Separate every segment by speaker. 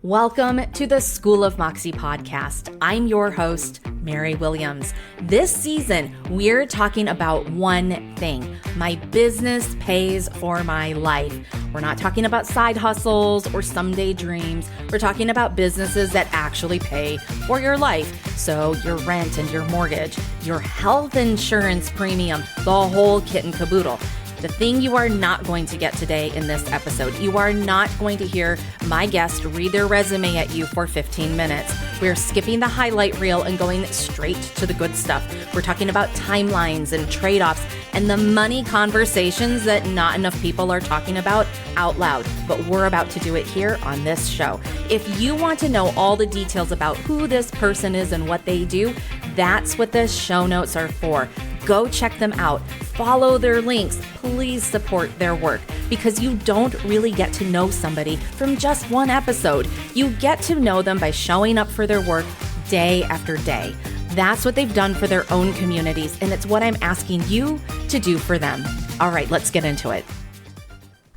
Speaker 1: Welcome to the School of Moxie podcast. I'm your host, Mary Williams. This season, we're talking about one thing. My business pays for my life. We're not talking about side hustles or someday dreams. We're talking about businesses that actually pay for your life. So your rent and your mortgage, your health insurance premium, the whole kit and caboodle. The thing you are not going to get today in this episode, you are not going to hear my guest read their resume at you for 15 minutes. We're skipping the highlight reel and going straight to the good stuff. We're talking about timelines and trade-offs and the money conversations that not enough people are talking about out loud, but we're about to do it here on this show. If you want to know all the details about who this person is and what they do, that's what the show notes are for. Go check them out. Follow their links. Please support their work because you don't really get to know somebody from just one episode. You get to know them by showing up for their work day after day. That's what they've done for their own communities, and it's what I'm asking you to do for them. All right, let's get into it.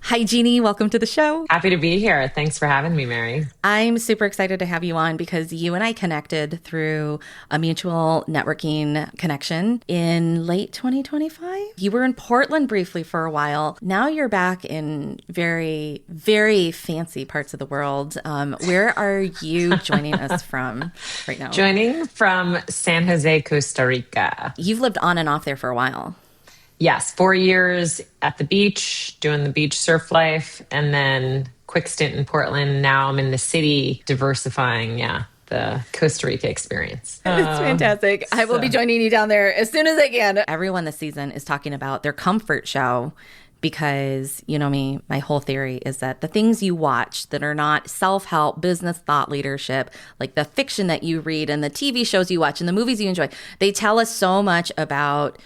Speaker 1: Hi, Jeanne. Welcome to the show.
Speaker 2: Happy to be here. Thanks for having me, Mary.
Speaker 1: I'm super excited to have you on because you and I connected through a mutual networking connection in late 2025. You were in Portland briefly for a while. Now you're back in very, very fancy parts of the world. Where are you joining us from right now?
Speaker 2: Joining from San Jose, Costa Rica.
Speaker 1: You've lived on and off there for a while.
Speaker 2: Yes, 4 years at the beach, doing the beach surf life, and then quick stint in Portland. Now I'm in the city, diversifying, the Costa Rica experience.
Speaker 1: It's fantastic. I will be joining you down there as soon as I can. Everyone this season is talking about their comfort show because, you know me, my whole theory is that the things you watch that are not self-help, business thought leadership, like the fiction that you read and the TV shows you watch and the movies you enjoy, they tell us so much about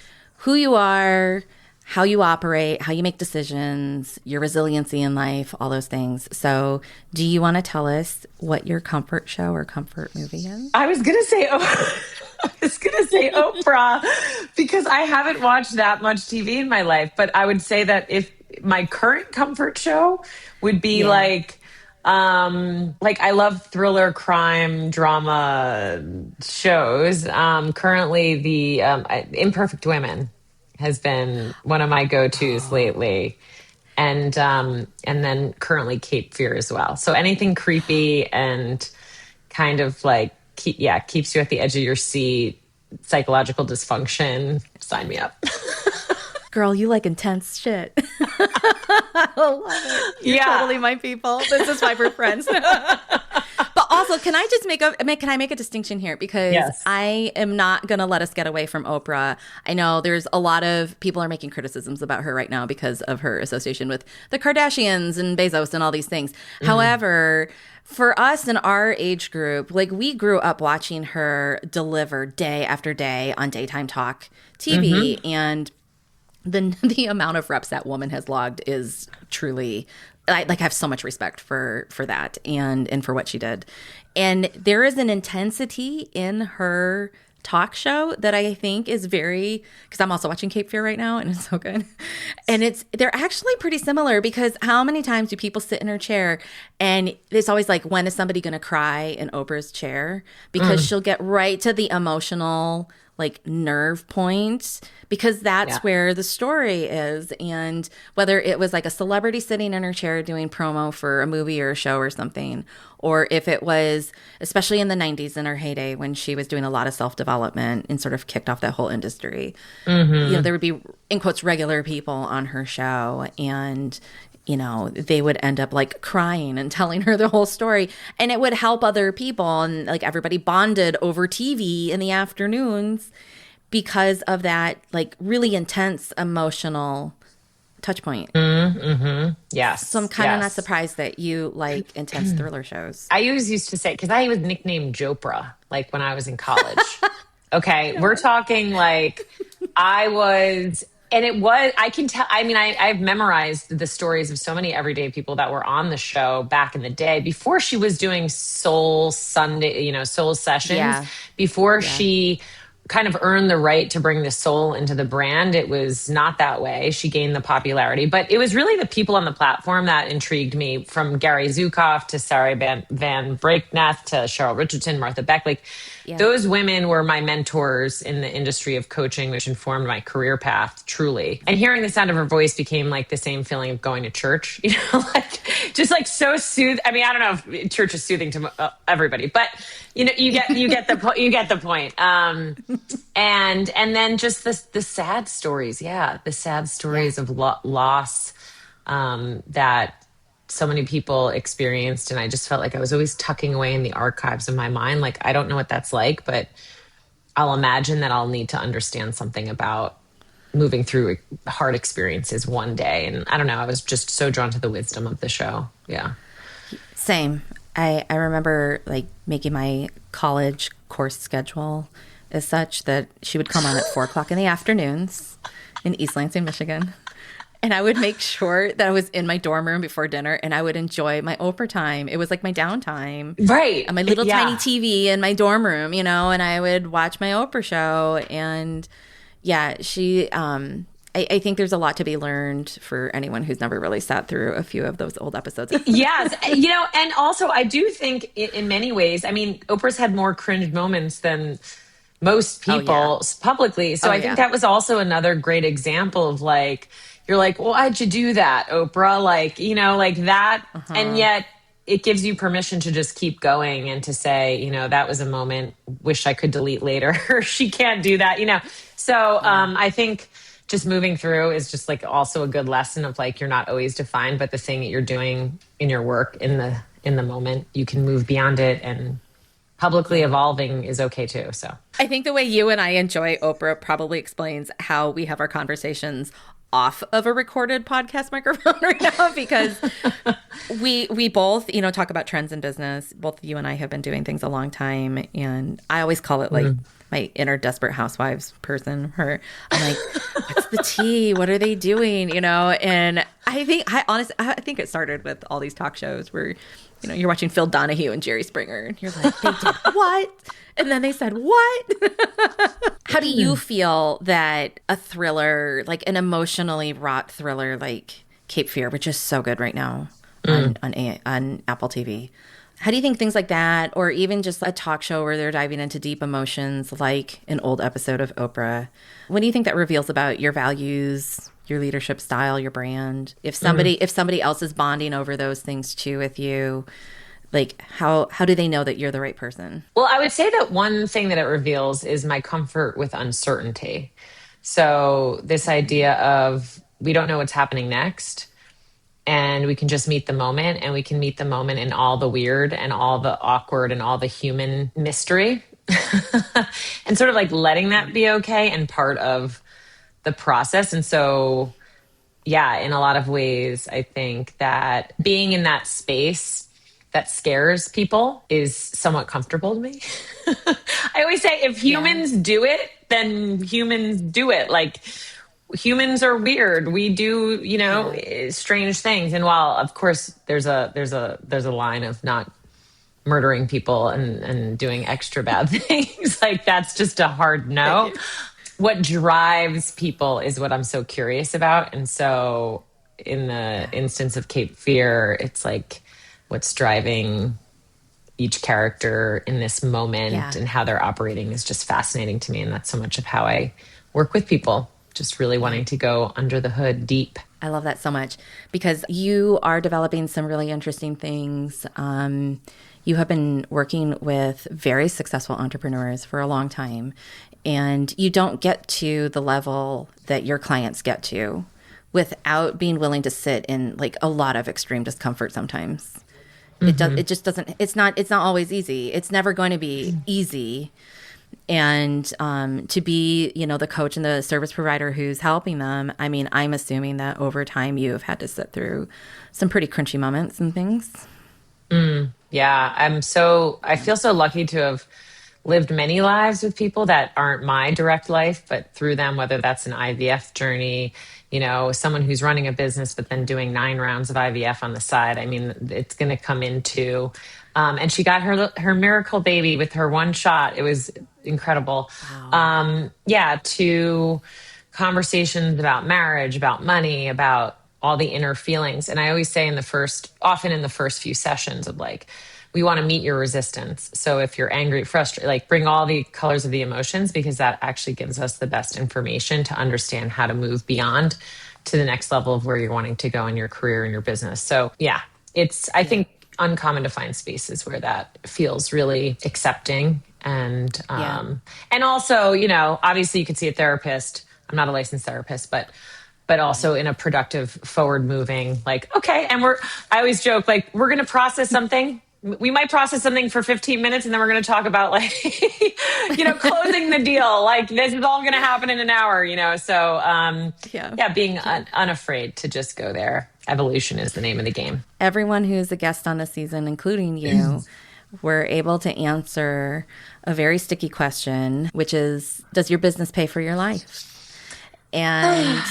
Speaker 1: who you are, how you operate, how you make decisions, your resiliency in life, all those things. So do you want to tell us what your comfort show or comfort movie is?
Speaker 2: I was going to say Oprah because I haven't watched that much TV in my life. But I would say that if my current comfort show would be like I love thriller, crime, drama shows. Currently, the Imperfect Women has been one of my go-tos lately, and then currently Cape Fear as well. So anything creepy and kind of like keeps you at the edge of your seat, psychological dysfunction. Sign me up.
Speaker 1: Girl, you like intense shit. I love it. You're totally my people. This is why we're friends. But also, can I make a distinction here? Because I am not going to let us get away from Oprah. I know there's a lot of people are making criticisms about her right now because of her association with the Kardashians and Bezos and all these things. Mm-hmm. However, for us in our age group, like we grew up watching her deliver day after day on daytime talk TV, and the amount of reps that woman has logged is truly, I have so much respect for that and for what she did. And there is an intensity in her talk show that I think is very, because I'm also watching Cape Fear right now and it's so good. And they're actually pretty similar because how many times do people sit in her chair and it's always like, when is somebody going to cry in Oprah's chair? Because she'll get right to the emotional nerve point because that's where the story is. And whether it was like a celebrity sitting in her chair doing promo for a movie or a show or something, or if it was, especially in the 90s in her heyday when she was doing a lot of self-development and sort of kicked off that whole industry, there would be, in quotes, regular people on her show and they would end up crying and telling her the whole story, and it would help other people. And everybody bonded over TV in the afternoons because of that, really intense emotional touch point.
Speaker 2: Yes.
Speaker 1: So I'm kind of not surprised that you like intense thriller shows.
Speaker 2: I always used to say, because I was nicknamed Jopra, when I was in college. Okay. We're talking I was. And it was, I can tell, I've memorized the stories of so many everyday people that were on the show back in the day before she was doing soul Sunday, soul sessions, before she kind of earned the right to bring the soul into the brand. It was not that way. She gained the popularity, but it was really the people on the platform that intrigued me, from Gary Zukav to Sarah Van Breakneth to Cheryl Richardson, Martha Beck. Like, those women were my mentors in the industry of coaching, which informed my career path, truly. And hearing the sound of her voice became like the same feeling of going to church, like just like so soothing. I mean, I don't know if church is soothing to everybody, but you get the point. And then just the sad stories, the sad stories of loss that so many people experienced. And I just felt like I was always tucking away in the archives of my mind. Like, I don't know what that's like, but I'll imagine that I'll need to understand something about moving through hard experiences one day. And I don't know, I was just so drawn to the wisdom of the show. Yeah.
Speaker 1: Same. I remember like making my college course schedule as such that she would come on at 4:00 in the afternoons in East Lansing, Michigan. And I would make sure that I was in my dorm room before dinner, and I would enjoy my Oprah time. It was like my downtime.
Speaker 2: Right.
Speaker 1: And my little tiny TV in my dorm room, and I would watch my Oprah show. And she, I think there's a lot to be learned for anyone who's never really sat through a few of those old episodes.
Speaker 2: Yes. And also I do think in many ways, I mean, Oprah's had more cringe moments than most people publicly. So I think that was also another great example of like, you're like, well, why'd you do that, Oprah? Like, like that. And yet it gives you permission to just keep going and to say, that was a moment, wish I could delete later. She can't do that, So I think just moving through is just like also a good lesson of like, you're not always defined, but the thing that you're doing in your work in the moment, you can move beyond it, and publicly evolving is okay too. So
Speaker 1: I think the way you and I enjoy Oprah probably explains how we have our conversations off of a recorded podcast microphone right now, because we both, talk about trends in business. Both you and I have been doing things a long time, and I always call it like my inner Desperate Housewives person. I'm like, what's the tea? What are they doing? And I think it started with all these talk shows where, you're watching Phil Donahue and Jerry Springer, and you're like, they did what? And then they said, what? How do you feel that a thriller, like an emotionally wrought thriller like Cape Fear, which is so good right now on Apple TV, how do you think things like that, or even just a talk show where they're diving into deep emotions like an old episode of Oprah, what do you think that reveals about your values, your leadership style, your brand? If somebody else is bonding over those things too with you, like how do they know that you're the right person?
Speaker 2: Well, I would say that one thing that it reveals is my comfort with uncertainty. So this idea of we don't know what's happening next, and we can just meet the moment, and we can meet the moment in all the weird and all the awkward and all the human mystery and sort of like letting that be okay and part of the process. And so, in a lot of ways, I think that being in that space that scares people is somewhat comfortable to me. I always say if humans do it, then humans do it. Like, humans are weird. We do, strange things. And while of course there's a line of not murdering people and doing extra bad things, like that's just a hard no. What drives people is what I'm so curious about. And so in the instance of Cape Fear, it's like what's driving each character in this moment and how they're operating is just fascinating to me. And that's so much of how I work with people. Just really wanting to go under the hood deep.
Speaker 1: I love that so much, because you are developing some really interesting things. You have been working with very successful entrepreneurs for a long time, and you don't get to the level that your clients get to without being willing to sit in like a lot of extreme discomfort sometimes. It just doesn't, it's not always easy. It's never going to be easy. And to be, the coach and the service provider who's helping them, I mean, I'm assuming that over time you have had to sit through some pretty crunchy moments and things.
Speaker 2: Yeah, I feel so lucky to have lived many lives with people that aren't my direct life, but through them, whether that's an IVF journey, someone who's running a business, but then doing 9 rounds of IVF on the side. I mean, it's going to come into And she got her miracle baby with her one shot. It was incredible.
Speaker 1: Wow.
Speaker 2: Yeah, to conversations about marriage, about money, about all the inner feelings. And I always say often in the first few sessions of like, we want to meet your resistance. So if you're angry, frustrated, like bring all the colors of the emotions, because that actually gives us the best information to understand how to move beyond to the next level of where you're wanting to go in your career and your business. So yeah, I think uncommon to find spaces where that feels really accepting. And, and also, obviously you could see a therapist. I'm not a licensed therapist, but also in a productive, forward moving, like, okay. And I always joke, like, we're going to process something. We might process something for 15 minutes and then we're going to talk about like, closing the deal. Like this is all going to happen in an hour, So, being unafraid to just go there. Evolution is the name of the game.
Speaker 1: Everyone who's a guest on this season, including you, were able to answer a very sticky question, which is, does your business pay for your life? And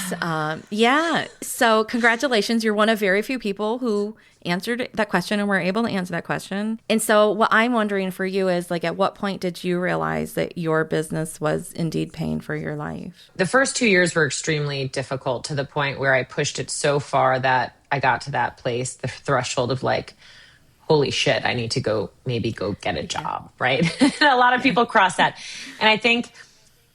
Speaker 1: so congratulations. You're one of very few people who answered that question and were able to answer that question. And so what I'm wondering for you is, like, at what point did you realize that your business was indeed paying for your life?
Speaker 2: The first 2 years were extremely difficult, to the point where I pushed it so far that I got to that place, the threshold of like, holy shit, I need to maybe go get a job, right? A lot of people cross that. And I think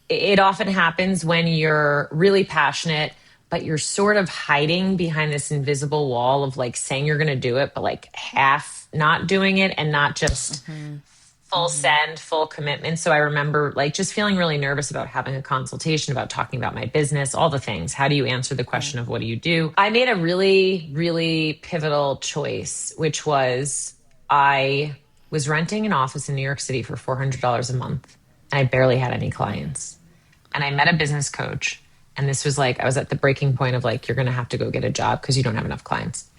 Speaker 2: it often happens when you're really passionate, but you're sort of hiding behind this invisible wall of like saying you're going to do it, but like half not doing it, and not just full send, full commitment. So I remember like just feeling really nervous about having a consultation, about talking about my business, all the things. How do you answer the question of what do you do? I made a really, really pivotal choice, which was I was renting an office in New York City for $400 a month. And I barely had any clients. And I met a business coach. And this was like, I was at the breaking point of like, you're going to have to go get a job because you don't have enough clients.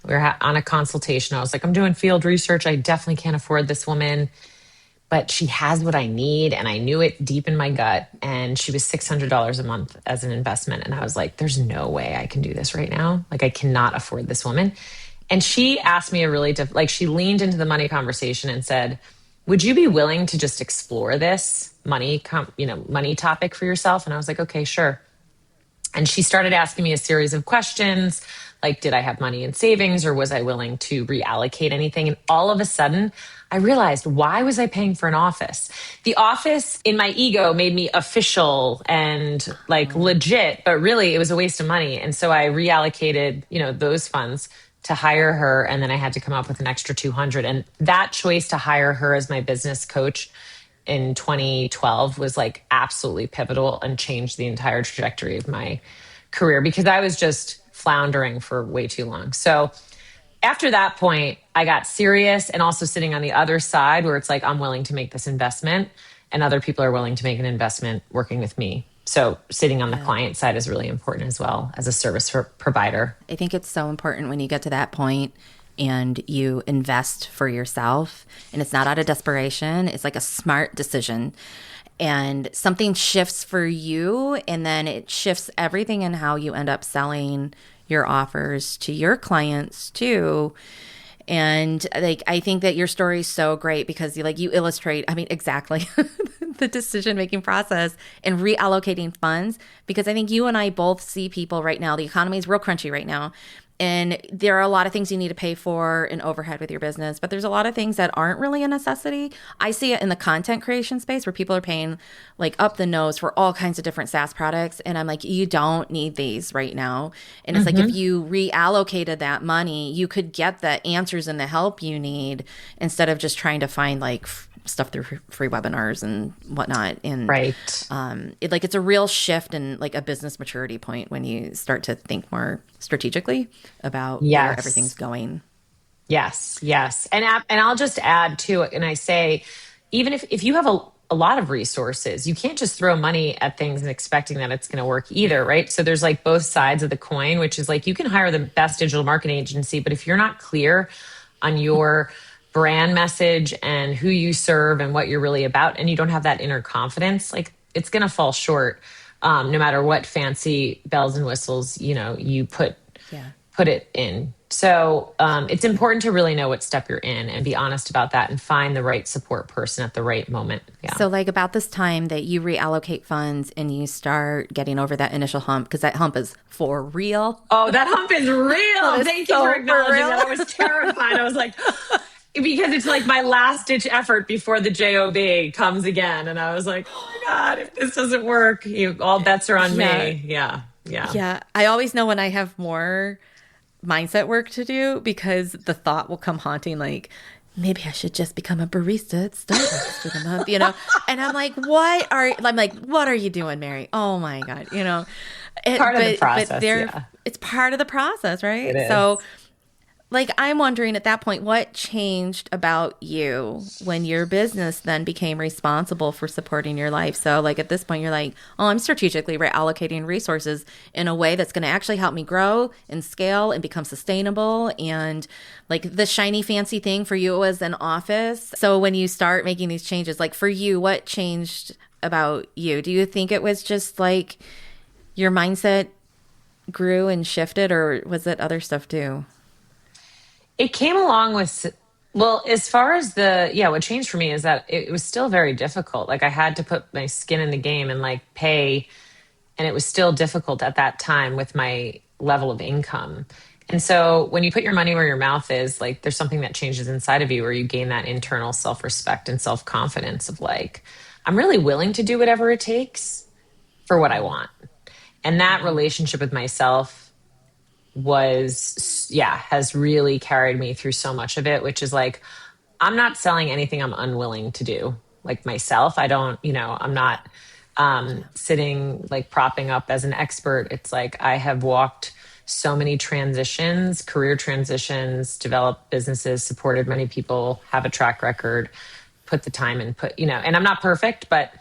Speaker 2: We were on a consultation. I was like, I'm doing field research. I definitely can't afford this woman, but she has what I need. And I knew it deep in my gut. And she was $600 a month as an investment. And I was like, there's no way I can do this right now. Like, I cannot afford this woman. And she asked me she leaned into the money conversation and said, would you be willing to just explore this money topic for yourself? And I was like, okay, sure. And she started asking me a series of questions, like, did I have money in savings, or was I willing to reallocate anything? And all of a sudden, I realized, why was I paying for an office? The office in my ego made me official and like legit, but really it was a waste of money. And so I reallocated, those funds to hire her. And then I had to come up with an extra 200. And that choice to hire her as my business coach in 2012 was like absolutely pivotal and changed the entire trajectory of my career, because I was just floundering for way too long. So after that point, I got serious, and also sitting on the other side where it's like, I'm willing to make this investment and other people are willing to make an investment working with me. So sitting on the client side is really important as well as a service provider.
Speaker 1: I think it's so important when you get to that point and you invest for yourself, and it's not out of desperation. It's like a smart decision, and something shifts for you, and then it shifts everything in how you end up selling your offers to your clients too. And like, I think that your story is so great because you illustrate, exactly the decision-making process and reallocating funds, because I think you and I both see people right now, the economy is real crunchy right now. And there are a lot of things you need to pay for in overhead with your business, but there's a lot of things that aren't really a necessity. I see it in the content creation space where people are paying like up the nose for all kinds of different SaaS products. And I'm like, you don't need these right now. And it's like, if you reallocated that money, you could get the answers and the help you need instead of just trying to find like stuff through free webinars and whatnot. And it's a real shift in like a business maturity point when you start to think more strategically about where everything's going.
Speaker 2: Yes. And I'll just add to it. And I say, even if you have a lot of resources, you can't just throw money at things and expecting that it's going to work either, right? So there's like both sides of the coin, which is like, you can hire the best digital marketing agency, but if you're not clear on your brand message and who you serve and what you're really about, and you don't have that inner confidence, like it's going to fall short. No matter what fancy bells and whistles, you put it in. So it's important to really know what step you're in and be honest about that and find the right support person at the right moment. Yeah.
Speaker 1: So like about this time that you reallocate funds and you start getting over that initial hump, because that hump is for real.
Speaker 2: Oh, that hump is real. Thank you for acknowledging that. I was terrified. I was like, because it's like my last ditch effort before the job comes again. And I was like, oh my God, if this doesn't work, all bets are on me. Yeah.
Speaker 1: Yeah. I always know when I have more mindset work to do, because the thought will come haunting, like, maybe I should just become a barista at Starbucks for the month, And I'm like, what are you doing, Mary? Oh my God,
Speaker 2: Part of the process,
Speaker 1: it's part of the process, right?
Speaker 2: It is.
Speaker 1: So like, I'm wondering at that point, what changed about you when your business then became responsible for supporting your life? So like at this point, you're like, oh, I'm strategically reallocating resources in a way that's going to actually help me grow and scale and become sustainable. And like the shiny fancy thing for you was an office. So when you start making these changes, like for you, what changed about you? Do you think it was just like your mindset grew and shifted, or was it other stuff too?
Speaker 2: It came along with, well, as far as what changed for me is that it was still very difficult. Like I had to put my skin in the game and like pay, and it was still difficult at that time with my level of income. And so when you put your money where your mouth is, like there's something that changes inside of you where you gain that internal self-respect and self-confidence of like, I'm really willing to do whatever it takes for what I want. And that relationship with myself has really carried me through so much of it, which is like, I'm not selling anything I'm unwilling to do. Like myself, I don't, I'm not sitting like propping up as an expert. It's like I have walked so many transitions, career transitions, developed businesses, supported many people, have a track record, put the time and and I'm not perfect, but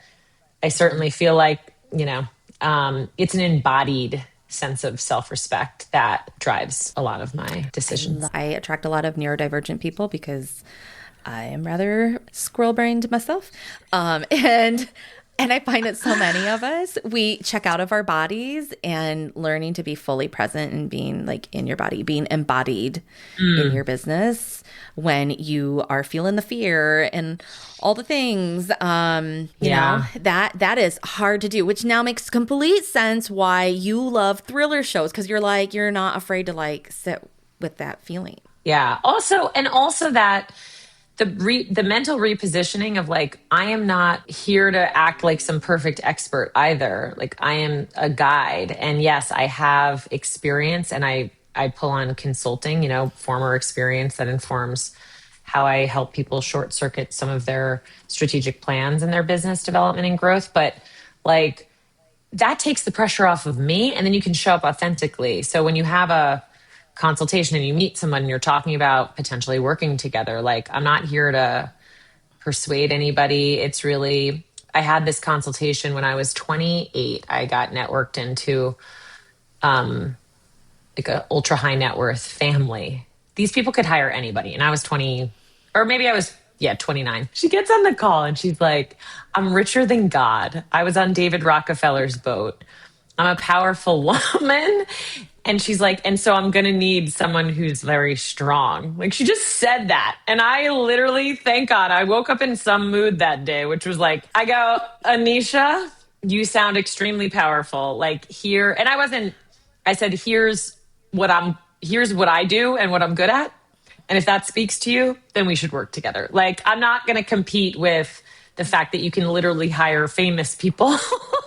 Speaker 2: I certainly feel like, it's an embodied sense of self-respect that drives a lot of my decisions.
Speaker 1: I attract a lot of neurodivergent people because I am rather squirrel-brained myself. And I find that so many of us, we check out of our bodies, and learning to be fully present and being like in your body, being embodied in your business when you are feeling the fear and all the things, you know, that is hard to do, which now makes complete sense why you love thriller shows, because you're not afraid to like sit with that feeling.
Speaker 2: Yeah. Also that the mental repositioning of like, I am not here to act like some perfect expert either. Like I am a guide, and yes, I have experience, and I pull on consulting, former experience that informs how I help people short circuit some of their strategic plans and their business development and growth. But like that takes the pressure off of me, and then you can show up authentically. So when you have a consultation and you meet someone and you're talking about potentially working together, like I'm not here to persuade anybody. It's really, I had this consultation when I was 28. I got networked into like an ultra high net worth family. These people could hire anybody. And I was 20, or maybe I was 29. She gets on the call and she's like, I'm richer than God. I was on David Rockefeller's boat. I'm a powerful woman. And she's like, and so I'm going to need someone who's very strong. Like she just said that. And I literally, thank God, I woke up in some mood that day, which was like, I go, Anisha, you sound extremely powerful. Like here, and I said, here's what I do and what I'm good at. And if that speaks to you, then we should work together. Like, I'm not going to compete with the fact that you can literally hire famous people.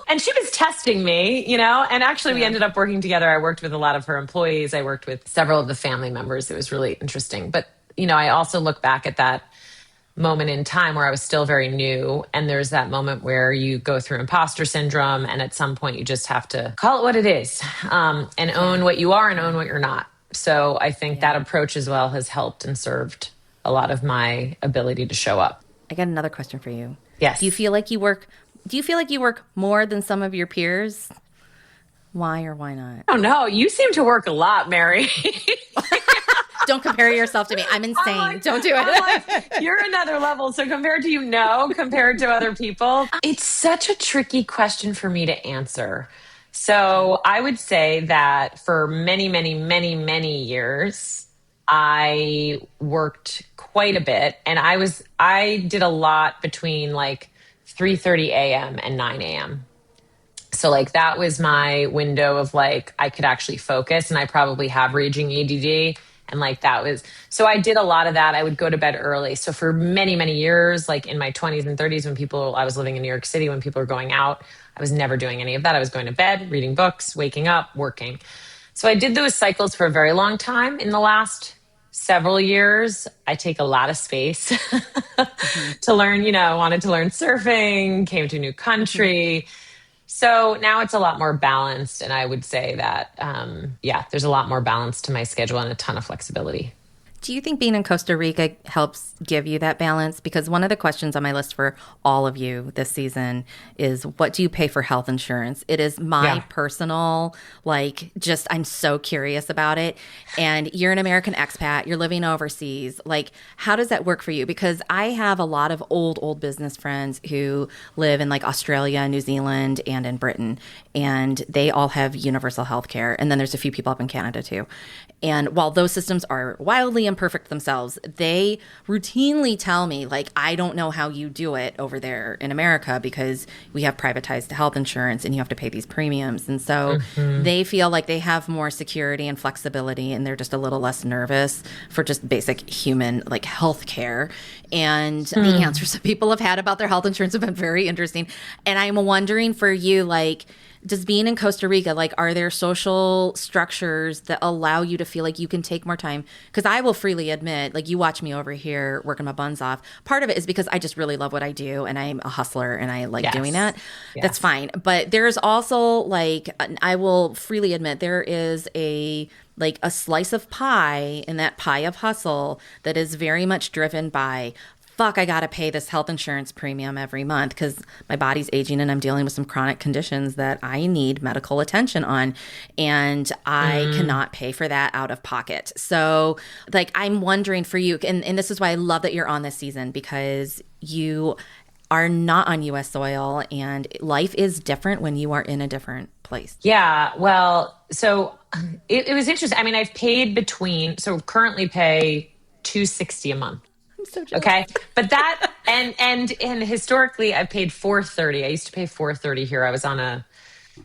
Speaker 2: And she was testing me, and actually we ended up working together. I worked with a lot of her employees. I worked with several of the family members. It was really interesting. But, I also look back at that moment in time where I was still very new. And there's that moment where you go through imposter syndrome. And at some point you just have to call it what it is, and own what you are and own what you're not. So I think that approach as well has helped and served a lot of my ability to show up.
Speaker 1: I got another question for you.
Speaker 2: Yes.
Speaker 1: Do you feel like you work more than some of your peers? Why or why not?
Speaker 2: Oh no, you seem to work a lot, Mary.
Speaker 1: Don't compare yourself to me. I'm insane. Don't do it.
Speaker 2: You're another level. So compared to other people, it's such a tricky question for me to answer. So I would say that for many, many, many, many years, I worked quite a bit, and I did a lot between like 3:30 a.m. and 9 a.m. So like that was my window of like I could actually focus, and I probably have raging ADD, and like that was so I did a lot of that. I would go to bed early. So for many, many years, like in my 20s and 30s, I was living in New York City, when people were going out, I was never doing any of that. I was going to bed, reading books, waking up, working. So I did those cycles for a very long time. In the last several years, I take a lot of space to learn, I wanted to learn surfing, came to a new country. So now it's a lot more balanced. And I would say that, there's a lot more balance to my schedule and a ton of flexibility.
Speaker 1: Do you think being in Costa Rica helps give you that balance? Because one of the questions on my list for all of you this season is, what do you pay for health insurance? It is my personal, I'm so curious about it. And you're an American expat, you're living overseas. Like, how does that work for you? Because I have a lot of old business friends who live in like Australia, New Zealand, and in Britain. And they all have universal health care. And then there's a few people up in Canada too. And while those systems are wildly imperfect themselves, they routinely tell me, like, I don't know how you do it over there in America because we have privatized health insurance and you have to pay these premiums. And so they feel like they have more security and flexibility, and they're just a little less nervous for just basic human like health care. And the answers that people have had about their health insurance have been very interesting. And I'm wondering for you, like, does being in Costa Rica, like, are there social structures that allow you to feel like you can take more time? Because I will freely admit, like, you watch me over here working my buns off. Part of it is because I just really love what I do, and I'm a hustler, and I like doing that. Yes. That's fine. But there's also, like, I will freely admit, there is a slice of pie in that pie of hustle that is very much driven by, fuck, I got to pay this health insurance premium every month because my body's aging and I'm dealing with some chronic conditions that I need medical attention on. And I cannot pay for that out of pocket. So, like, I'm wondering for you, and this is why I love that you're on this season, because you are not on U.S. soil and life is different when you are in a different place.
Speaker 2: Yeah, well, so it was interesting. I mean, I've paid currently pay $260 a month.
Speaker 1: So jealous.
Speaker 2: Okay. But that, and historically I paid $430. I used to pay $430 here. I was on a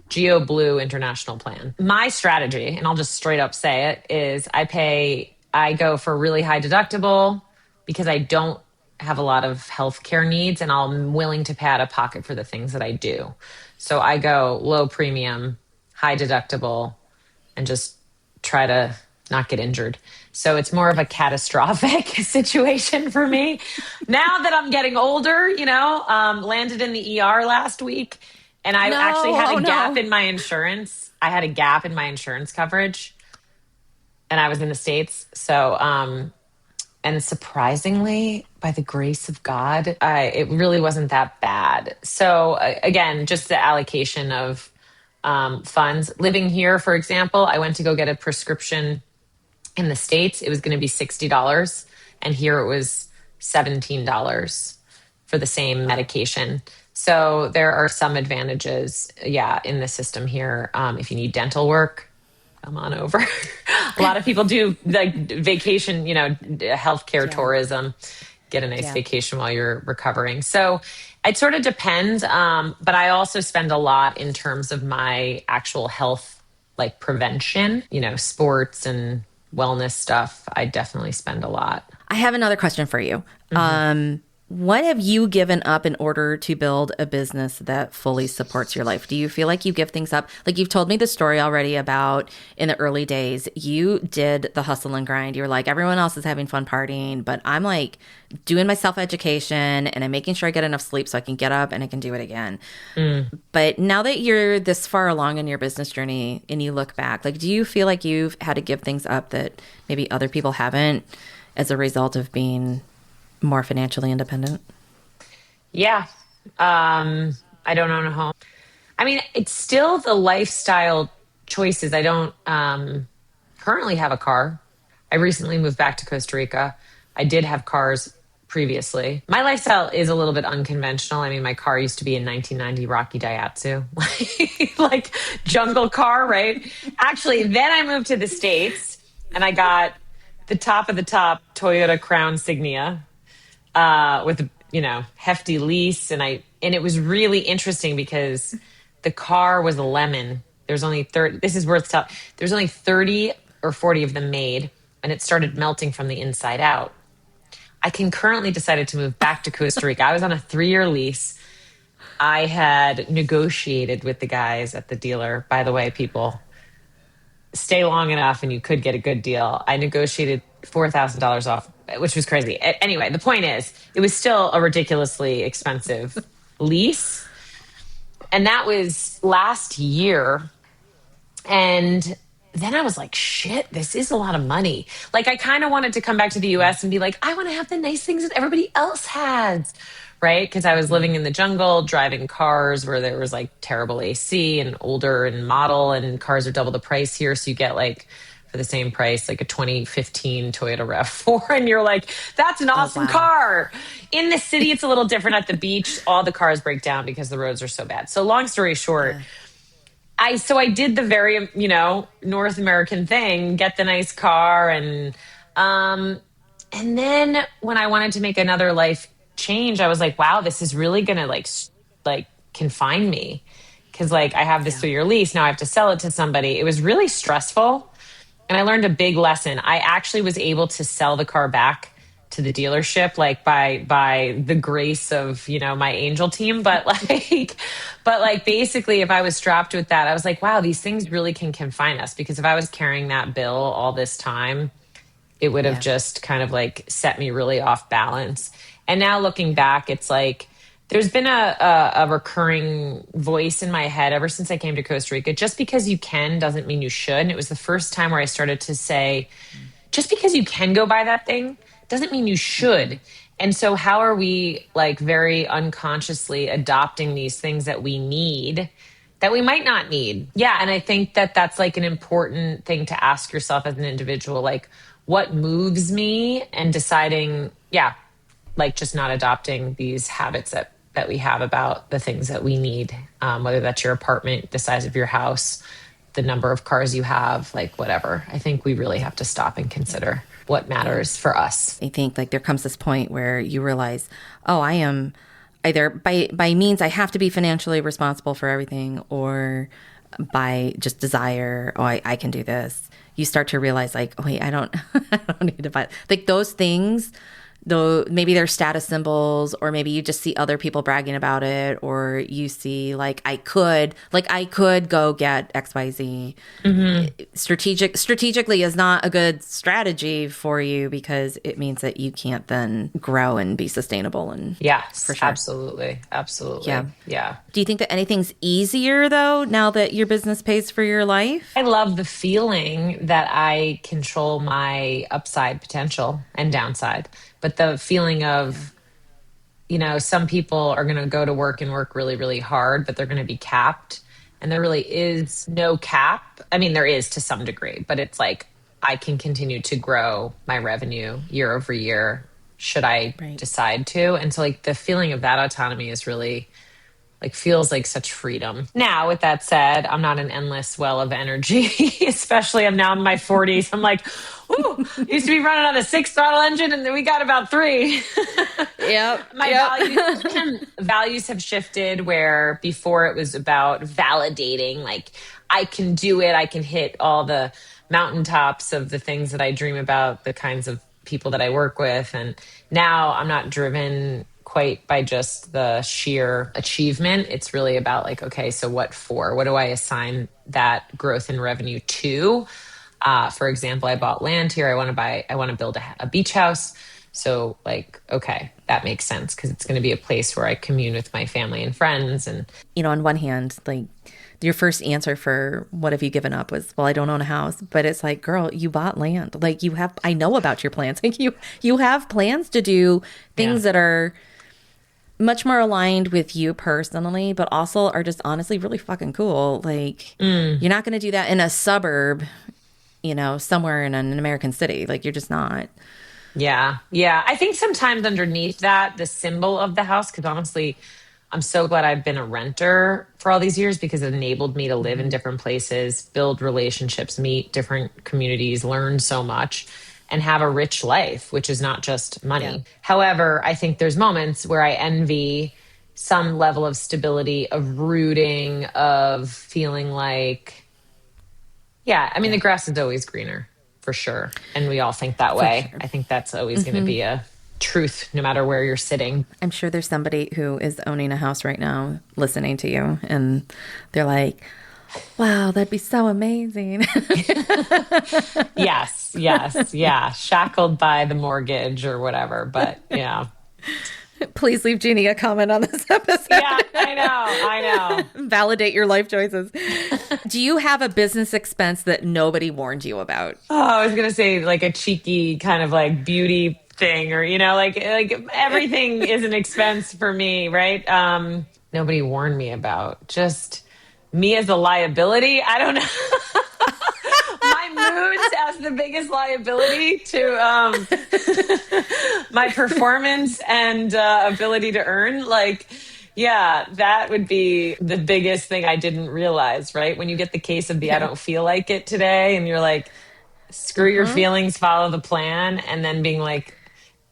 Speaker 2: Geo Blue international plan. My strategy, and I'll just straight up say it, is I go for really high deductible because I don't have a lot of healthcare needs, and I'm willing to pay out of pocket for the things that I do. So I go low premium, high deductible, and just try to not get injured. So it's more of a catastrophic situation for me. Now that I'm getting older, landed in the ER last week, and I actually had a gap in my insurance. I had a gap in my insurance coverage, and I was in the States. So, and surprisingly, by the grace of God, it really wasn't that bad. So again, just the allocation of funds. Living here, for example, I went to go get a prescription in the States. It was going to be $60, and here it was $17 for the same medication. So there are some advantages, in the system here. If you need dental work, come on over. A lot of people do like vacation, healthcare tourism, get a nice vacation while you're recovering. So it sort of depends. But I also spend a lot in terms of my actual health, like prevention, sports and wellness stuff. I definitely spend a lot.
Speaker 1: I have another question for you. What have you given up in order to build a business that fully supports your life? Do you feel like you give things up? Like, you've told me the story already about in the early days, you did the hustle and grind. You were like, everyone else is having fun partying, but I'm like doing my self-education and I'm making sure I get enough sleep so I can get up and I can do it again. But now that you're this far along in your business journey and you look back, like, do you feel like you've had to give things up that maybe other people haven't as a result of being more financially independent?
Speaker 2: Yeah. I don't own a home. I mean, it's still the lifestyle choices. I don't currently have a car. I recently moved back to Costa Rica. I did have cars previously. My lifestyle is a little bit unconventional. I mean, my car used to be a 1990 Rocky Daihatsu, like jungle car, right? Actually, then I moved to the States and I got the top of the top Toyota Crown Signia with a, hefty lease. And it was really interesting because the car was a lemon. There's only 30, this is worth telling. There's only 30 or 40 of them made, and it started melting from the inside out. I concurrently decided to move back to Costa Rica. I was on a 3-year lease. I had negotiated with the guys at the dealer. By the way, people, stay long enough and you could get a good deal. I negotiated $4,000 off, which was crazy. Anyway, the point is, it was still a ridiculously expensive lease. And that was last year. And then I was like, shit, this is a lot of money. Like, I kind of wanted to come back to the US and be like, I want to have the nice things that everybody else has. Right? Because I was living in the jungle, driving cars where there was like terrible AC and older and model, and cars are double the price here. So you get like, for the same price, like a 2015 Toyota RAV4. And you're like, that's an awesome car. In the city, it's a little different. At the beach, all the cars break down because the roads are so bad. So long story short, I did the very, North American thing, get the nice car. And then when I wanted to make another life change, I was like, wow, this is really going to like confine me. Cause like I have this 3-year lease. Now I have to sell it to somebody. It was really stressful. And I learned a big lesson. I actually was able to sell the car back to the dealership, like by the grace of, my angel team. But basically if I was strapped with that, I was like, wow, these things really can confine us, because if I was carrying that bill all this time, it would have just kind of like set me really off balance. And now looking back, it's like, there's been a recurring voice in my head ever since I came to Costa Rica. Just because you can doesn't mean you should. And it was the first time where I started to say, just because you can go buy that thing doesn't mean you should. And so how are we like very unconsciously adopting these things that we need that we might not need? Yeah. And I think that that's like an important thing to ask yourself as an individual, like what moves me, and deciding, like just not adopting these habits that we have about the things that we need, whether that's your apartment, the size of your house, the number of cars you have, like whatever. I think we really have to stop and consider what matters for us.
Speaker 1: I think like there comes this point where you realize, oh, I am either by means I have to be financially responsible for everything, or by just desire, oh, I can do this. You start to realize like, oh, wait, I don't need to buy like those things. Though maybe they're status symbols, or maybe you just see other people bragging about it, or you see like I could go get XYZ. Mm-hmm. Strategically is not a good strategy for you, because it means that you can't then grow and be sustainable. And
Speaker 2: yes,
Speaker 1: for sure.
Speaker 2: Absolutely. Yeah.
Speaker 1: Do you think that anything's easier though now that your business pays for your life?
Speaker 2: I love the feeling that I control my upside potential and downside. But the feeling of, some people are going to go to work and work really, really hard, but they're going to be capped. And there really is no cap. I mean, there is to some degree, but it's like I can continue to grow my revenue year over year should I decide to. And so like the feeling of that autonomy is really like feels like such freedom. Now, with that said, I'm not an endless well of energy, especially I'm now in my 40s. I'm like, ooh, used to be running on a 6-throttle engine, and then we got about 3.
Speaker 1: Yep.
Speaker 2: Values have shifted, where before it was about validating, like I can do it. I can hit all the mountaintops of the things that I dream about, the kinds of people that I work with. And now I'm not driven quite by just the sheer achievement. It's really about like, okay, so what for? What do I assign that growth in revenue to? For example, I bought land here. I want to build a beach house. So like, okay, that makes sense, because it's going to be a place where I commune with my family and friends. And,
Speaker 1: on one hand, like your first answer for what have you given up was, well, I don't own a house. But it's like, girl, you bought land. Like I know about your plans. Like you have plans to do things that are much more aligned with you personally, but also are just honestly really fucking cool. Like you're not going to do that in a suburb, somewhere in an American city. Like you're just not.
Speaker 2: Yeah. I think sometimes underneath that, the symbol of the house, because honestly, I'm so glad I've been a renter for all these years, because it enabled me to live in different places, build relationships, meet different communities, learn so much. and have a rich life, which is not just money.
Speaker 1: Yeah.
Speaker 2: However, I think there's moments where I envy some level of stability, of rooting, of feeling like, the grass is always greener, for sure. And we all think that way. Sure. I think that's always going to be a truth, no matter where you're sitting.
Speaker 1: I'm sure there's somebody who is owning a house right now listening to you, and they're like, wow, that'd be so amazing.
Speaker 2: Yes. Yeah. Shackled by the mortgage or whatever. But yeah.
Speaker 1: Please leave Jeanne a comment on this episode.
Speaker 2: Yeah, I know.
Speaker 1: Validate your life choices. Do you have a business expense that nobody warned you about?
Speaker 2: Oh, I was going to say like a cheeky kind of like beauty thing, or, like everything is an expense for me, right? Nobody warned me about. Just me as a liability. I don't know. My moods as the biggest liability to my performance and ability to earn. That would be the biggest thing I didn't realize, right? When you get the case of I don't feel like it today, and you're like, screw your feelings, follow the plan, and then being like,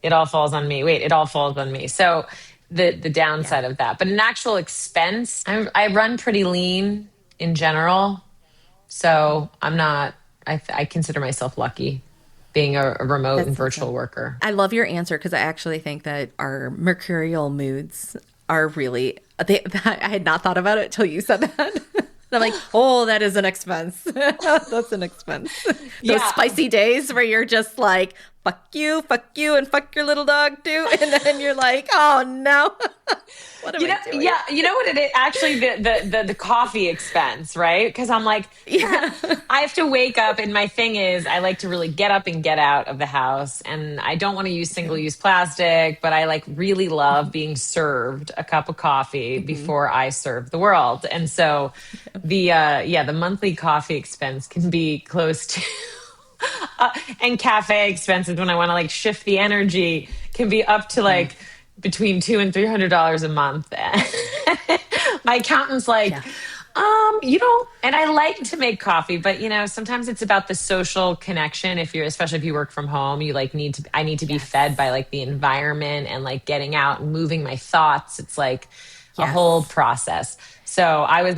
Speaker 2: it all falls on me. Wait, it all falls on me. So the downside of that. But an actual expense, I run pretty lean in general. So I'm not, I consider myself lucky being a remote and virtual worker.
Speaker 1: I love your answer, because I actually think that our mercurial moods are really, I had not thought about it till you said that. I'm like, oh, that is an expense. That's an expense. Those spicy days where you're just like, fuck you, and fuck your little dog too. And then you're like, oh no. What am I doing?
Speaker 2: Yeah, you know what it is? Actually, the coffee expense, right? Because I'm like, I have to wake up, and my thing is, I like to really get up and get out of the house, and I don't want to use single-use plastic, but I really love being served a cup of coffee before I serve the world. And so the monthly coffee expense can be close to and cafe expenses when I want to shift the energy can be up to between $200 and $300 a month. My accountant's you don't, and I like to make coffee, but sometimes it's about the social connection. Especially if you work from home, I need to be fed by the environment and getting out and moving my thoughts. It's a whole process. So I was,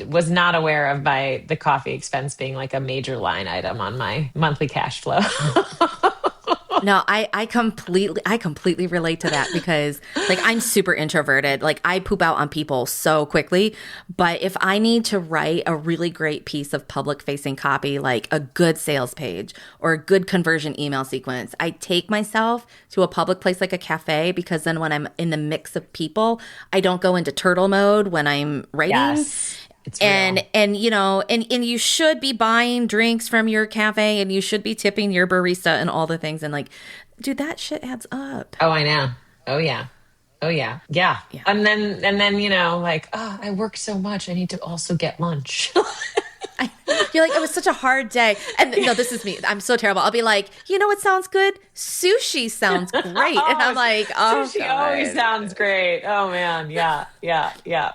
Speaker 2: was not aware of the coffee expense being a major line item on my monthly cash flow.
Speaker 1: No, I completely relate to that, because I'm super introverted. I poop out on people so quickly. But if I need to write a really great piece of public facing copy, like a good sales page or a good conversion email sequence, I take myself to a public place like a cafe, because then when I'm in the mix of people, I don't go into turtle mode when I'm writing.
Speaker 2: Yes.
Speaker 1: And you should be buying drinks from your cafe, and you should be tipping your barista and all the things. And dude, that shit adds up.
Speaker 2: Oh, I know. Oh yeah. Yeah. And then I work so much, I need to also get lunch.
Speaker 1: You're like, it was such a hard day. And no, this is me. I'm so terrible. I'll be like, you know what sounds good? Sushi sounds great. And I'm like, oh,
Speaker 2: sushi always sounds great. Oh man. Yeah.
Speaker 1: $50,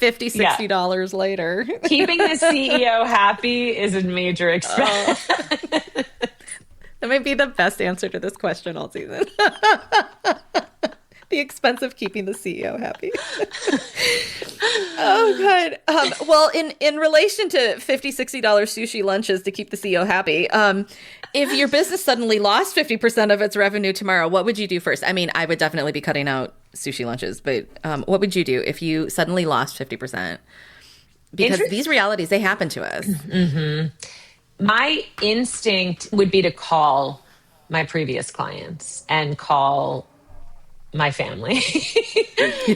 Speaker 1: $60 later.
Speaker 2: Keeping the CEO happy is a major expense.
Speaker 1: That might be the best answer to this question all season. The expense of keeping the CEO happy. Oh, good. Well, in relation to $50, $60 sushi lunches to keep the CEO happy, if your business suddenly lost 50% of its revenue tomorrow, what would you do first? I mean, I would definitely be cutting out sushi lunches, but what would you do if you suddenly lost 50%? Because these realities, they happen to us. Mm-hmm.
Speaker 2: My instinct would be to call my previous clients and call my family.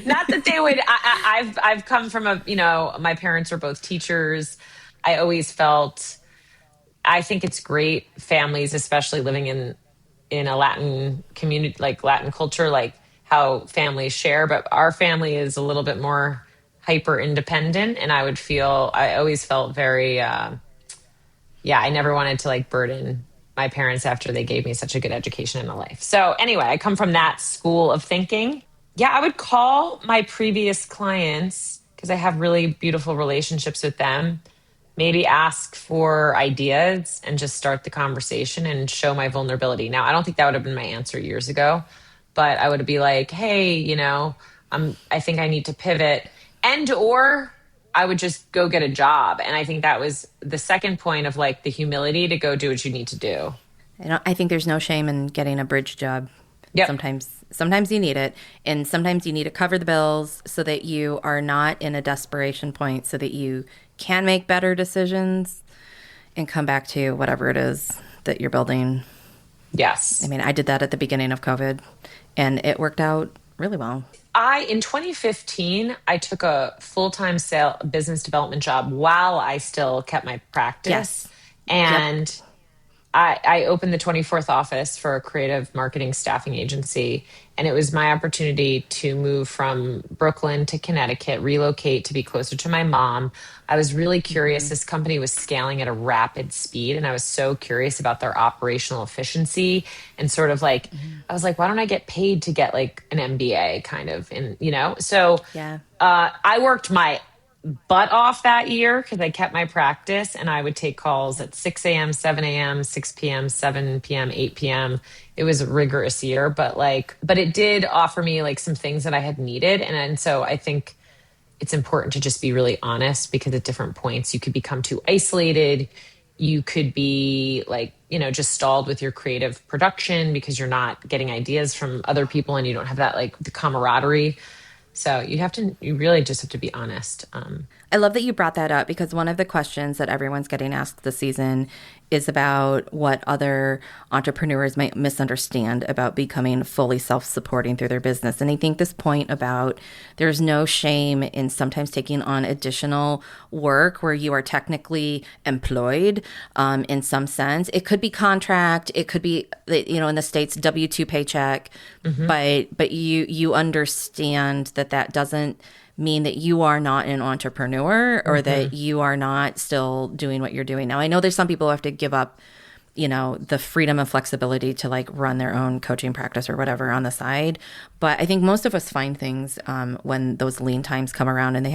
Speaker 2: Not that they would, I've come from my parents were both teachers. I always felt, I think it's great families, especially living in a Latin community, Latin culture, how families share, but our family is a little bit more hyper independent. And I always felt very, I never wanted to burden my parents after they gave me such a good education in my life. So anyway, I come from that school of thinking. Yeah, I would call my previous clients, because I have really beautiful relationships with them, maybe ask for ideas and just start the conversation and show my vulnerability. Now, I don't think that would have been my answer years ago, but I would be like, hey, I think I need to pivot, and or I would just go get a job. And I think that was the second point of like the humility to go do what you need to do.
Speaker 1: I think there's no shame in getting a bridge job.
Speaker 2: Yep.
Speaker 1: Sometimes you need it, and sometimes you need to cover the bills so that you are not in a desperation point, so that you can make better decisions and come back to whatever it is that you're building.
Speaker 2: Yes.
Speaker 1: I mean, I did that at the beginning of COVID, and it worked out really well.
Speaker 2: In 2015, I took a full-time business development job while I still kept my practice.
Speaker 1: Yes.
Speaker 2: And yep. I opened the 24th office for a creative marketing staffing agency. And it was my opportunity to move from Brooklyn to Connecticut, relocate to be closer to my mom. I was really curious. This company was scaling at a rapid speed. And I was so curious about their operational efficiency and sort of like, I was like, why don't I get paid to get like an MBA kind of, So
Speaker 1: yeah.
Speaker 2: I worked my butt off that year because I kept my practice, and I would take calls at 6 a.m., 7 a.m., 6 p.m., 7 p.m., 8 p.m. It was a rigorous year, but it did offer me like some things that I had needed. And so I think it's important to just be really honest, because at different points you could become too isolated. You could be like, just stalled with your creative production because you're not getting ideas from other people and you don't have that like the camaraderie. So you really just have to be honest.
Speaker 1: I love that you brought that up, because one of the questions that everyone's getting asked this season is about what other entrepreneurs might misunderstand about becoming fully self-supporting through their business. And I think this point about there's no shame in sometimes taking on additional work where you are technically employed in some sense. It could be contract, it could be, in the States, W-2 paycheck, but you understand that doesn't mean that you are not an entrepreneur or that you are not still doing what you're doing now. I know there's some people who have to give up, the freedom and flexibility to like run their own coaching practice or whatever on the side. But I think most of us find things when those lean times come around, and they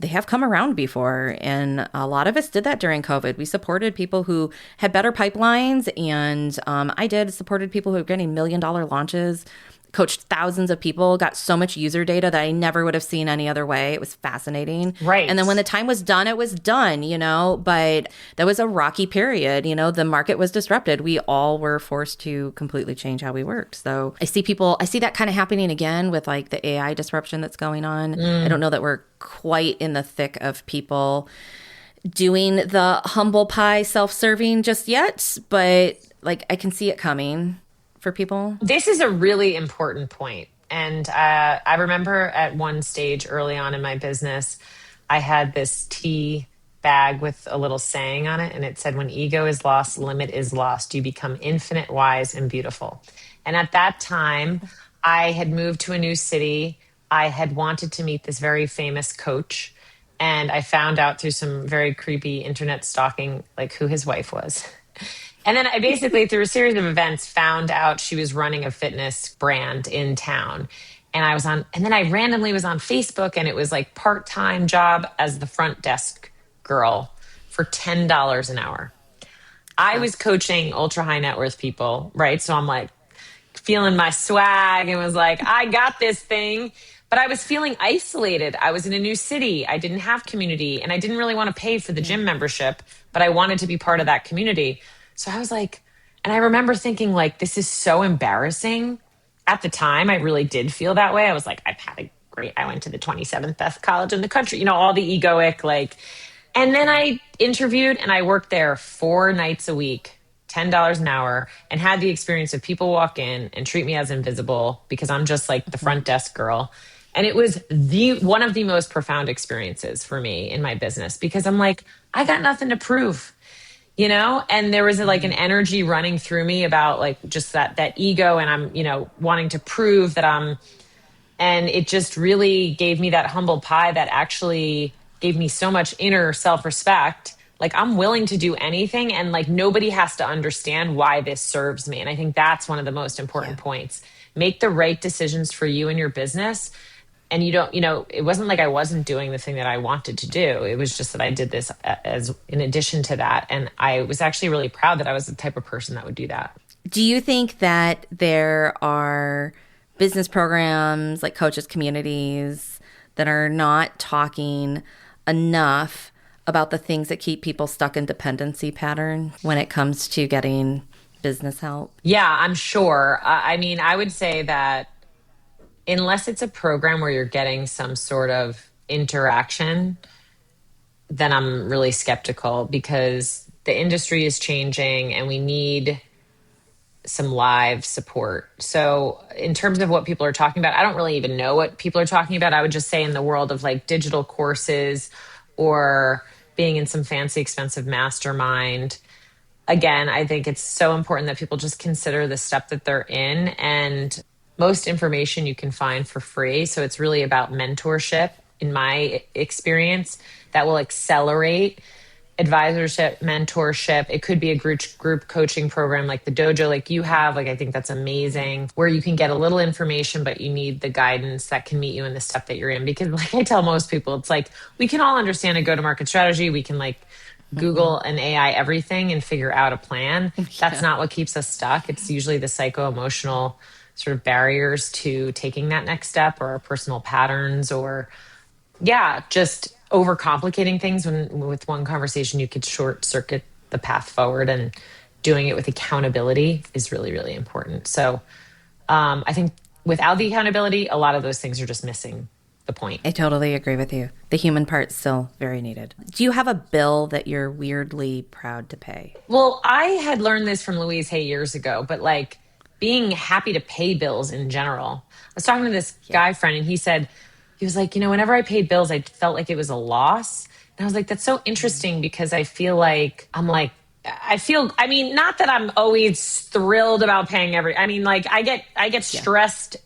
Speaker 1: have come around before. And a lot of us did that during COVID. We supported people who had better pipelines, and I supported people who were getting $1 million launches, coached thousands of people, got so much user data that I never would have seen any other way. It was fascinating.
Speaker 2: Right.
Speaker 1: And then when the time was done, it was done, but that was a rocky period. The market was disrupted. We all were forced to completely change how we worked. So I see that kind of happening again with like the AI disruption that's going on. I don't know that we're quite in the thick of people doing the humble pie self-serving just yet, but like I can see it coming for people.
Speaker 2: This is a really important point. And I remember at one stage early on in my business, I had this tea bag with a little saying on it. And it said, when ego is lost, limit is lost. You become infinite, wise, and beautiful. And at that time, I had moved to a new city. I had wanted to meet this very famous coach. And I found out through some very creepy internet stalking, like who his wife was. And then I basically, through a series of events, found out she was running a fitness brand in town. And then I randomly was on Facebook, and it was like part-time job as the front desk girl for $10 an hour. I was coaching ultra high net worth people, right? So I'm like feeling my swag and was like, I got this thing. But I was feeling isolated. I was in a new city. I didn't have community, and I didn't really want to pay for the gym membership, but I wanted to be part of that community. So I was like, and I remember thinking like, this is so embarrassing. At the time, I really did feel that way. I was like, I went to the 27th best college in the country, all the egoic, like, and then I interviewed and I worked there 4 nights a week, $10 an hour, and had the experience of people walk in and treat me as invisible because I'm just like the front desk girl. And it was one of the most profound experiences for me in my business, because I'm like, I got nothing to prove. And there was like an energy running through me about like just that ego, and I'm, wanting to prove that and it just really gave me that humble pie that actually gave me so much inner self-respect. Like I'm willing to do anything, and like nobody has to understand why this serves me. And I think that's one of the most important points. Make the right decisions for you and your business, And it wasn't like I wasn't doing the thing that I wanted to do. It was just that I did this as in addition to that. And I was actually really proud that I was the type of person that would do that.
Speaker 1: Do you think that there are business programs like coaches communities that are not talking enough about the things that keep people stuck in dependency pattern when it comes to getting business help?
Speaker 2: Yeah, I'm sure. I mean, I would say that unless it's a program where you're getting some sort of interaction, then I'm really skeptical, because the industry is changing and we need some live support. So in terms of what people are talking about, I don't really even know what people are talking about. I would just say in the world of like digital courses or being in some fancy, expensive mastermind, again, I think it's so important that people just consider the step that they're in. And most information you can find for free. So it's really about mentorship, in my experience, that will accelerate advisorship, mentorship. It could be a group coaching program like the dojo, like you have. Like, I think that's amazing, where you can get a little information, but you need the guidance that can meet you in the step that you're in. Because like I tell most people, it's like, we can all understand a go-to-market strategy. We can like Google and AI everything and figure out a plan. That's not what keeps us stuck. It's usually the psycho-emotional sort of barriers to taking that next step, or our personal patterns, or just overcomplicating things. When with one conversation you could short circuit the path forward, and doing it with accountability is really, really important. So I think without the accountability, a lot of those things are just missing the point.
Speaker 1: I totally agree with you. The human part's still very needed. Do you have a bill that you're weirdly proud to pay?
Speaker 2: Well, I had learned this from Louise Hay years ago, but like being happy to pay bills in general. I was talking to this guy friend, and he was like, whenever I paid bills, I felt like it was a loss. And I was like, that's so interesting, because I feel like not that I'm always thrilled about paying I get stressed,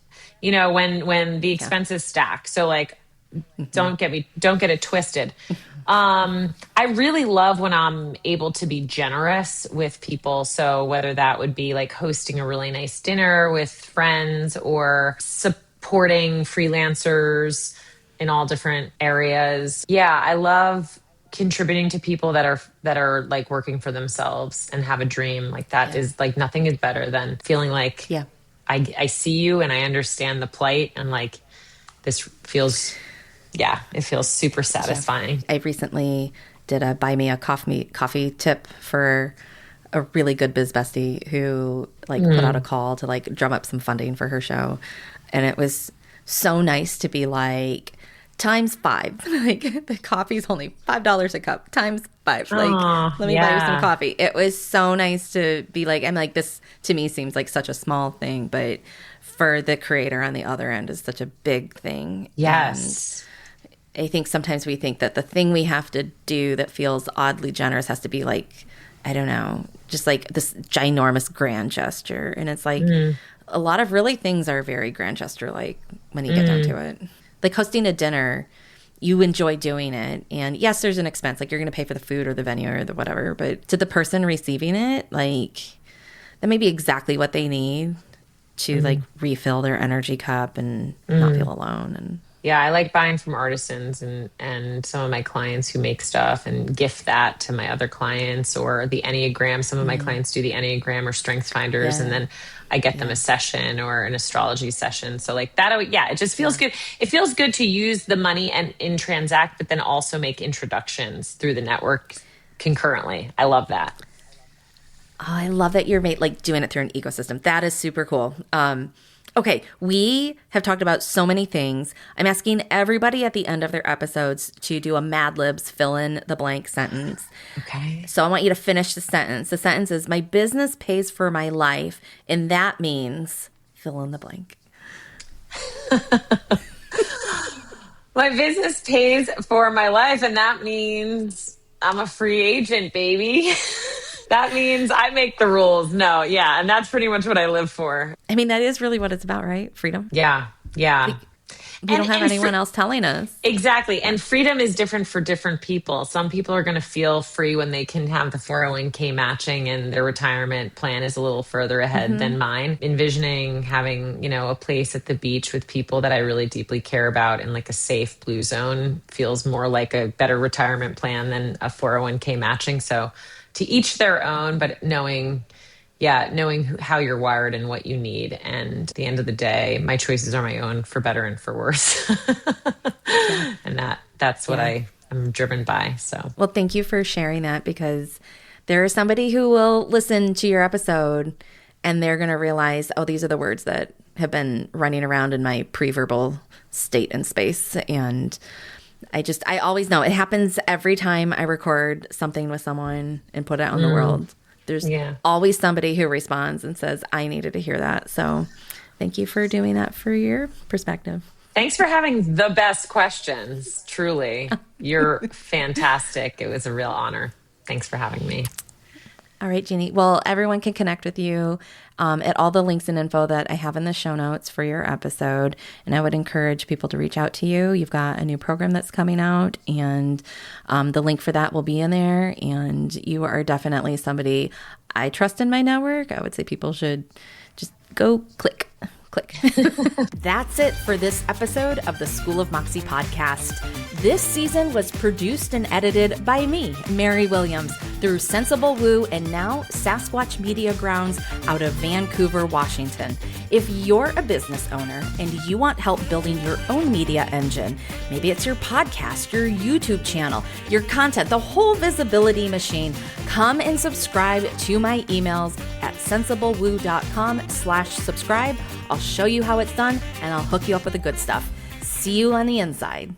Speaker 2: when the expenses stack. So like, don't get it twisted. I really love when I'm able to be generous with people. So whether that would be like hosting a really nice dinner with friends, or supporting freelancers in all different areas. Yeah, I love contributing to people that are like working for themselves and have a dream. Like that is like, nothing is better than feeling like I see you and I understand the plight, and like this feels it feels super satisfying.
Speaker 1: I recently did a buy me a coffee tip for a really good biz bestie who like put out a call to like drum up some funding for her show. And it was so nice to be like, times 5. Like, the coffee's only $5 a cup, times 5. Like, let me buy you some coffee. It was so nice to be like, I'm like, this to me seems like such a small thing, but for the creator on the other end is such a big thing.
Speaker 2: Yes.
Speaker 1: And I think sometimes we think that the thing we have to do that feels oddly generous has to be like, I don't know, just like this ginormous grand gesture. And it's like, a lot of really things are very grand gesture like when you get down to it. Like hosting a dinner, you enjoy doing it. And yes, there's an expense. Like, you're going to pay for the food or the venue or the whatever. But to the person receiving it, like, that may be exactly what they need to like refill their energy cup and not feel alone. And
Speaker 2: yeah, I like buying from artisans and some of my clients who make stuff, and gift that to my other clients, or the Enneagram. Some of my clients do the Enneagram or Strength Finders, and then I get them a session or an astrology session. So like that, it just feels good. It feels good to use the money and in transact, but then also make introductions through the network concurrently. I love that.
Speaker 1: Oh, I love that you're like doing it through an ecosystem. That is super cool. Okay, we have talked about so many things. I'm asking everybody at the end of their episodes to do a Mad Libs fill in the blank sentence.
Speaker 2: Okay.
Speaker 1: So I want you to finish the sentence. The sentence is, my business pays for my life, and that means fill in the blank.
Speaker 2: My business pays for my life, and that means I'm a free agent, baby. That means I make the rules. No, yeah. And that's pretty much what I live for.
Speaker 1: I mean, that is really what it's about, right? Freedom.
Speaker 2: Yeah.
Speaker 1: we don't have anyone else telling us.
Speaker 2: Exactly. And freedom is different for different people. Some people are going to feel free when they can have the 401k matching and their retirement plan is a little further ahead than mine. Envisioning having, a place at the beach with people that I really deeply care about in like a safe blue zone feels more like a better retirement plan than a 401k matching. So to each their own, but knowing how you're wired and what you need. And at the end of the day, my choices are my own for better and for worse. And that's what I am driven by. So,
Speaker 1: well, thank you for sharing that, because there is somebody who will listen to your episode and they're going to realize, oh, these are the words that have been running around in my pre-verbal state and space. And I always know it happens every time I record something with someone and put it out in the world. There's always somebody who responds and says, I needed to hear that. So thank you for doing that for your perspective.
Speaker 2: Thanks for having the best questions. Truly. You're fantastic. It was a real honor. Thanks for having me.
Speaker 1: All right, Jeannie. Well, everyone can connect with you at all the links and info that I have in the show notes for your episode. And I would encourage people to reach out to you. You've got a new program that's coming out, and the link for that will be in there. And you are definitely somebody I trust in my network. I would say people should just go click. That's it for this episode of the School of Moxie podcast. This season was produced and edited by me, Mary Williams, through Sensible Woo and now Sasquatch Media Grounds out of Vancouver, Washington. If you're a business owner and you want help building your own media engine, maybe it's your podcast, your YouTube channel, your content, the whole visibility machine, come and subscribe to my emails at sensiblewoo.com/subscribe. I'll show you how it's done and I'll hook you up with the good stuff. See you on the inside.